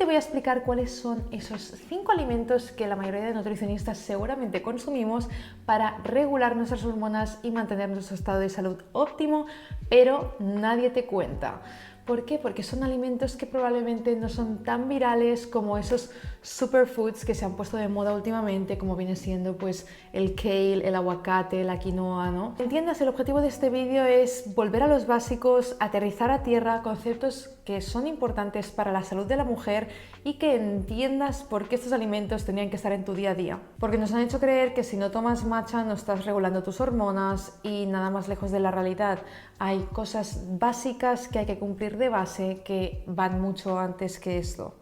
voy a explicar cuáles son esos 5 alimentos que la mayoría de nutricionistas seguramente consumimos para regular nuestras hormonas y mantener nuestro estado de salud óptimo, pero nadie te cuenta. ¿Por qué? Porque son alimentos que probablemente no son tan virales como esos superfoods que se han puesto de moda últimamente, como viene siendo pues el kale, el aguacate, la quinoa, ¿no? Entiendas, el objetivo de este vídeo es volver a los básicos, aterrizar a tierra conceptos que son importantes para la salud de la mujer y que entiendas por qué estos alimentos tenían que estar en tu día a día. Porque nos han hecho creer que si no tomas matcha no estás regulando tus hormonas y nada más lejos de la realidad. Hay cosas básicas que hay que cumplir de base que van mucho antes que esto.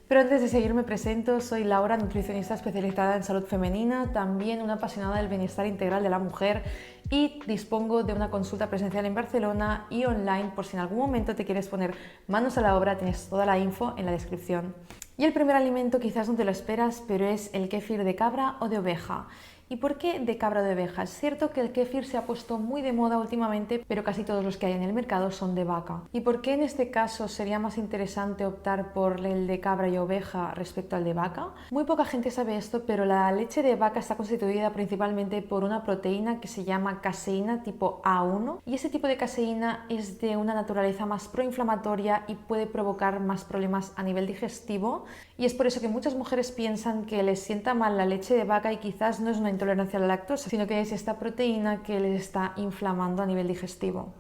Pero antes de seguir me presento, soy Laura, nutricionista especializada en salud femenina, también una apasionada del bienestar integral de la mujer y dispongo de una consulta presencial en Barcelona y online por si en algún momento te quieres poner manos a la obra, tienes toda la info en la descripción. Y el primer alimento quizás no te lo esperas, pero es el kéfir de cabra o de oveja. ¿Y por qué de cabra o de oveja? Es cierto que el kéfir se ha puesto muy de moda últimamente, pero casi todos los que hay en el mercado son de vaca. ¿Y por qué en este caso sería más interesante optar por el de cabra y oveja respecto al de vaca? Muy poca gente sabe esto, pero la leche de vaca está constituida principalmente por una proteína que se llama caseína tipo A1 y ese tipo de caseína es de una naturaleza más proinflamatoria y puede provocar más problemas a nivel digestivo, y es por eso que muchas mujeres piensan que les sienta mal la leche de vaca y quizás no es una intolerancia a la lactosa, sino que es esta proteína que les está inflamando a nivel digestivo.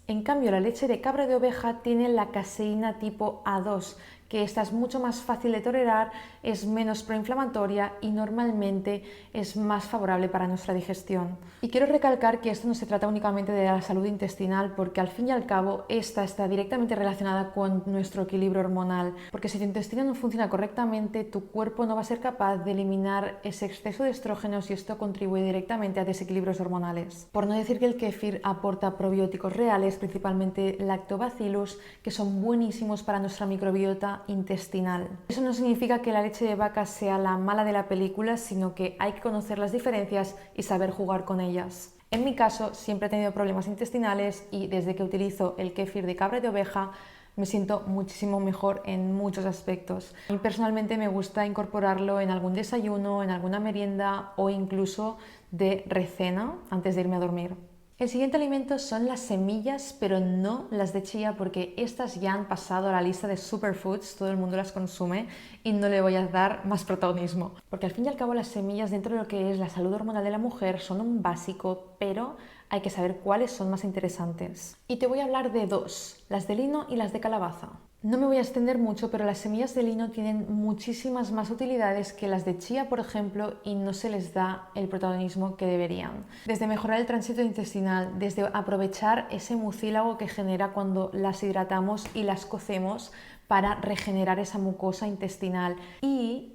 En cambio, la leche de cabra de oveja tiene la caseína tipo A2, que esta es mucho más fácil de tolerar, es menos proinflamatoria y normalmente es más favorable para nuestra digestión. Y quiero recalcar que esto no se trata únicamente de la salud intestinal, porque al fin y al cabo esta está directamente relacionada con nuestro equilibrio hormonal, porque si tu intestino no funciona correctamente, tu cuerpo no va a ser capaz de eliminar ese exceso de estrógenos y esto contribuye directamente a desequilibrios hormonales. Por no decir que el kéfir aporta probióticos reales, principalmente lactobacillus, que son buenísimos para nuestra microbiota intestinal. Eso no significa que la leche de vaca sea la mala de la película, sino que hay que conocer las diferencias y saber jugar con ellas. En mi caso, siempre he tenido problemas intestinales y desde que utilizo el kéfir de cabra y de oveja me siento muchísimo mejor en muchos aspectos. A mí personalmente me gusta incorporarlo en algún desayuno, en alguna merienda o incluso de recena antes de irme a dormir. El siguiente alimento son las semillas, pero no las de chía porque estas ya han pasado a la lista de superfoods, todo el mundo las consume y no le voy a dar más protagonismo. Porque al fin y al cabo las semillas dentro de lo que es la salud hormonal de la mujer son un básico, pero hay que saber cuáles son más interesantes. Y te voy a hablar de dos, las de lino y las de calabaza. No me voy a extender mucho, pero las semillas de lino tienen muchísimas más utilidades que las de chía, por ejemplo, y no se les da el protagonismo que deberían. Desde mejorar el tránsito intestinal, desde aprovechar ese mucílago que genera cuando las hidratamos y las cocemos para regenerar esa mucosa intestinal y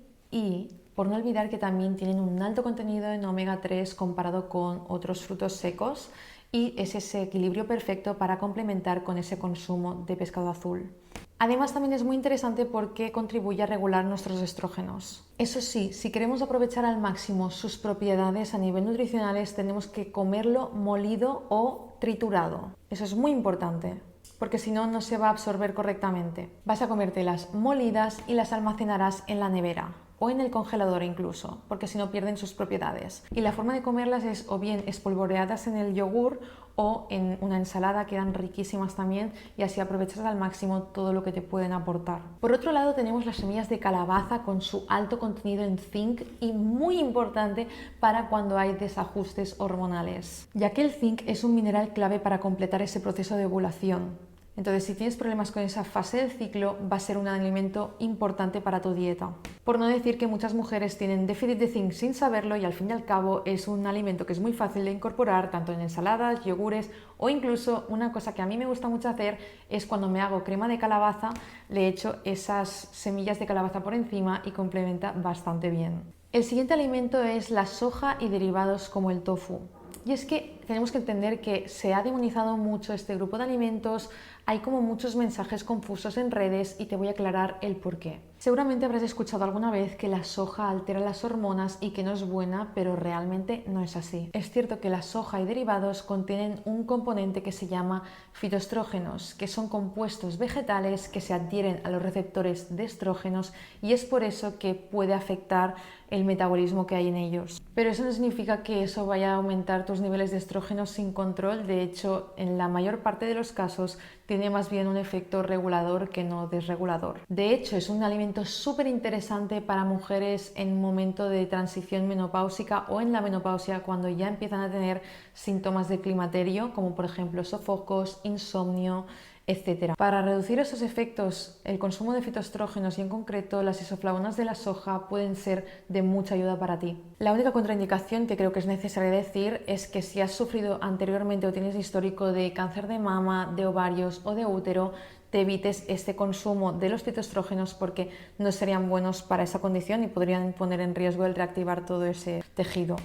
por no olvidar que también tienen un alto contenido en omega 3 comparado con otros frutos secos y es ese equilibrio perfecto para complementar con ese consumo de pescado azul. Además también es muy interesante porque contribuye a regular nuestros estrógenos. Eso sí, si queremos aprovechar al máximo sus propiedades a nivel nutricionales tenemos que comerlo molido o triturado. Eso es muy importante porque si no, no se va a absorber correctamente. Vas a comértelas molidas y las almacenarás en la nevera o en el congelador incluso, porque si no pierden sus propiedades. Y la forma de comerlas es o bien espolvoreadas en el yogur o en una ensalada, quedan riquísimas también y así aprovechas al máximo todo lo que te pueden aportar. Por otro lado tenemos las semillas de calabaza con su alto contenido en zinc y muy importante para cuando hay desajustes hormonales, ya que el zinc es un mineral clave para completar ese proceso de ovulación. Entonces, si tienes problemas con esa fase del ciclo, va a ser un alimento importante para tu dieta. Por no decir que muchas mujeres tienen déficit de zinc sin saberlo y al fin y al cabo es un alimento que es muy fácil de incorporar tanto en ensaladas, yogures o incluso una cosa que a mí me gusta mucho hacer es cuando me hago crema de calabaza, le echo esas semillas de calabaza por encima y complementa bastante bien. El siguiente alimento es la soja y derivados como el tofu. Y es que tenemos que entender que se ha demonizado mucho este grupo de alimentos, hay como muchos mensajes confusos en redes y te voy a aclarar el porqué. Seguramente habrás escuchado alguna vez que la soja altera las hormonas y que no es buena, pero realmente no es así. Es cierto que la soja y derivados contienen un componente que se llama fitoestrógenos, que son compuestos vegetales que se adhieren a los receptores de estrógenos y es por eso que puede afectar el metabolismo que hay en ellos. Pero eso no significa que eso vaya a aumentar tus niveles de estrógenos sin control. De hecho, en la mayor parte de los casos tiene más bien un efecto regulador que no desregulador. De hecho, es un alimento súper interesante para mujeres en un momento de transición menopáusica o en la menopausia, cuando ya empiezan a tener síntomas de climaterio, como por ejemplo sofocos, insomnio, etcétera. Para reducir esos efectos, el consumo de fitoestrógenos y en concreto las isoflavonas de la soja pueden ser de mucha ayuda para ti. La única contraindicación que creo que es necesario decir es que si has sufrido anteriormente o tienes histórico de cáncer de mama, de ovarios o de útero, te evites este consumo de los fitoestrógenos porque no serían buenos para esa condición y podrían poner en riesgo el reactivar todo ese tejido.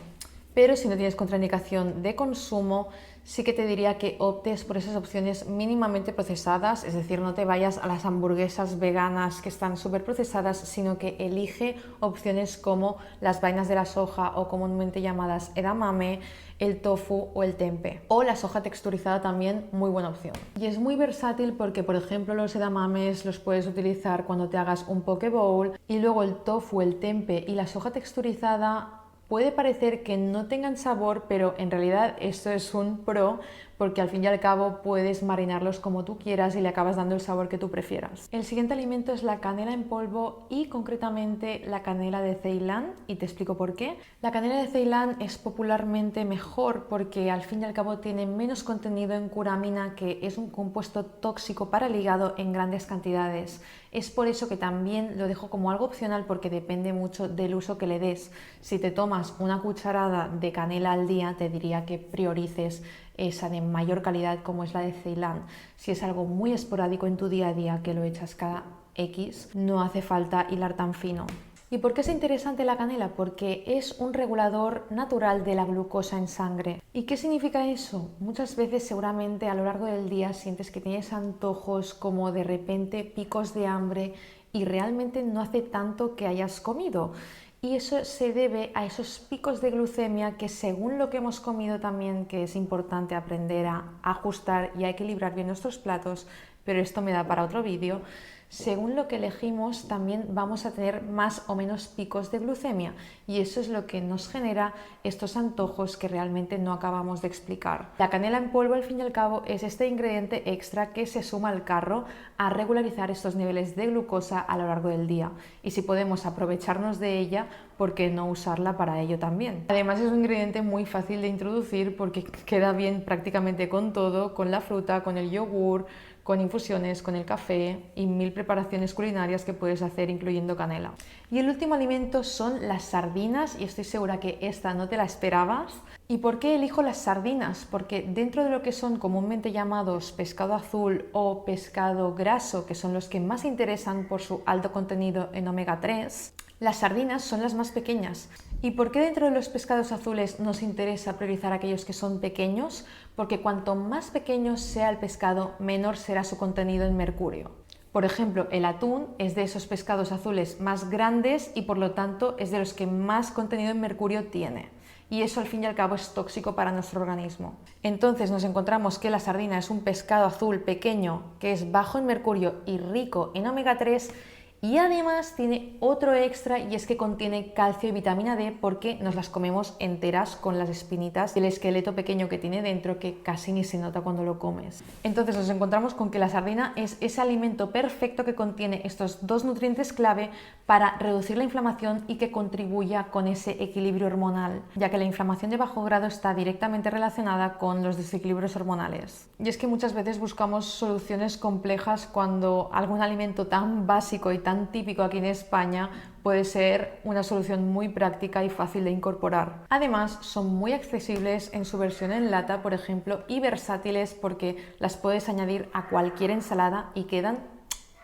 Pero si no tienes contraindicación de consumo, sí que te diría que optes por esas opciones mínimamente procesadas, es decir, no te vayas a las hamburguesas veganas que están súper procesadas, sino que elige opciones como las vainas de la soja o comúnmente llamadas edamame, el tofu o el tempeh. O la soja texturizada también, muy buena opción. Y es muy versátil porque, por ejemplo, los edamames los puedes utilizar cuando te hagas un poke bowl y luego el tofu, el tempeh y la soja texturizada puede parecer que no tengan sabor, pero en realidad esto es un pro porque al fin y al cabo puedes marinarlos como tú quieras y le acabas dando el sabor que tú prefieras. El siguiente alimento es la canela en polvo y concretamente la canela de Ceilán y te explico por qué. La canela de Ceilán es popularmente mejor porque al fin y al cabo tiene menos contenido en curamina, que es un compuesto tóxico para el hígado en grandes cantidades. Es por eso que también lo dejo como algo opcional porque depende mucho del uso que le des. Si te tomas una cucharada de canela al día, te diría que priorices esa de mayor calidad como es la de Ceilán. Si es algo muy esporádico en tu día a día que lo echas cada X, no hace falta hilar tan fino. ¿Y por qué es interesante la canela? Porque es un regulador natural de la glucosa en sangre. ¿Y qué significa eso? Muchas veces seguramente a lo largo del día sientes que tienes antojos, como de repente picos de hambre y realmente no hace tanto que hayas comido. Y eso se debe a esos picos de glucemia que, según lo que hemos comido también, que es importante aprender a ajustar y a equilibrar bien nuestros platos, pero esto me da para otro vídeo. Según lo que elegimos también vamos a tener más o menos picos de glucemia y eso es lo que nos genera estos antojos que realmente no acabamos de explicar. La canela en polvo al fin y al cabo es este ingrediente extra que se suma al carro a regularizar estos niveles de glucosa a lo largo del día y si podemos aprovecharnos de ella, ¿por qué no usarla para ello también? Además es un ingrediente muy fácil de introducir porque queda bien prácticamente con todo, con la fruta, con el yogur, con infusiones, con el café y mil preparaciones culinarias que puedes hacer incluyendo canela. Y el último alimento son las sardinas y estoy segura que esta no te la esperabas. ¿Y por qué elijo las sardinas? Porque dentro de lo que son comúnmente llamados pescado azul o pescado graso, que son los que más interesan por su alto contenido en omega 3, las sardinas son las más pequeñas. ¿Y por qué dentro de los pescados azules nos interesa priorizar aquellos que son pequeños? Porque cuanto más pequeño sea el pescado, menor será su contenido en mercurio. Por ejemplo, el atún es de esos pescados azules más grandes y por lo tanto es de los que más contenido en mercurio tiene. Y eso al fin y al cabo es tóxico para nuestro organismo. Entonces nos encontramos que la sardina es un pescado azul pequeño que es bajo en mercurio y rico en omega 3 y además tiene otro extra y es que contiene calcio y vitamina D porque nos las comemos enteras con las espinitas del esqueleto pequeño que tiene dentro que casi ni se nota cuando lo comes. Entonces nos encontramos con que la sardina es ese alimento perfecto que contiene estos dos nutrientes clave para reducir la inflamación y que contribuya con ese equilibrio hormonal, ya que la inflamación de bajo grado está directamente relacionada con los desequilibrios hormonales. Y es que muchas veces buscamos soluciones complejas cuando algún alimento tan básico y tan típico aquí en España puede ser una solución muy práctica y fácil de incorporar. Además, son muy accesibles en su versión en lata, por ejemplo, y versátiles porque las puedes añadir a cualquier ensalada y quedan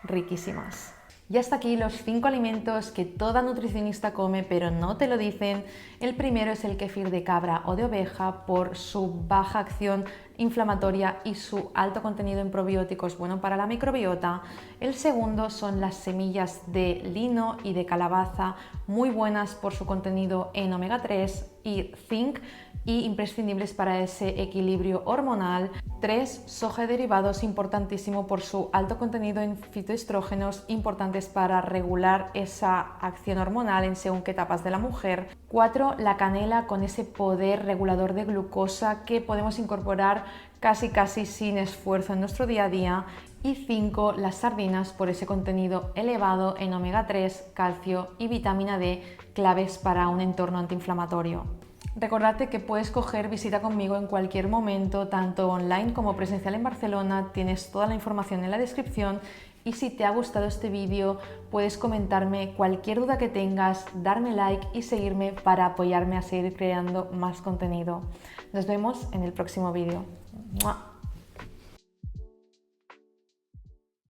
riquísimas. Y hasta aquí los 5 alimentos que toda nutricionista come pero no te lo dicen. El primero es el kéfir de cabra o de oveja por su baja acción inflamatoria y su alto contenido en probióticos bueno para la microbiota. El segundo son las semillas de lino y de calabaza, muy buenas por su contenido en omega 3 y zinc y imprescindibles para ese equilibrio hormonal. 3. Soja y derivados, importantísimo por su alto contenido en fitoestrógenos, importantes para regular esa acción hormonal en según qué etapas de la mujer. 4. La canela, con ese poder regulador de glucosa que podemos incorporar casi sin esfuerzo en nuestro día a día. Y 5. Las sardinas, por ese contenido elevado en omega 3, calcio y vitamina D, claves para un entorno antiinflamatorio. Recordate que puedes coger visita conmigo en cualquier momento, tanto online como presencial en Barcelona. Tienes toda la información en la descripción. Y si te ha gustado este vídeo, puedes comentarme cualquier duda que tengas, darme like y seguirme para apoyarme a seguir creando más contenido. Nos vemos en el próximo vídeo. ¡Mua!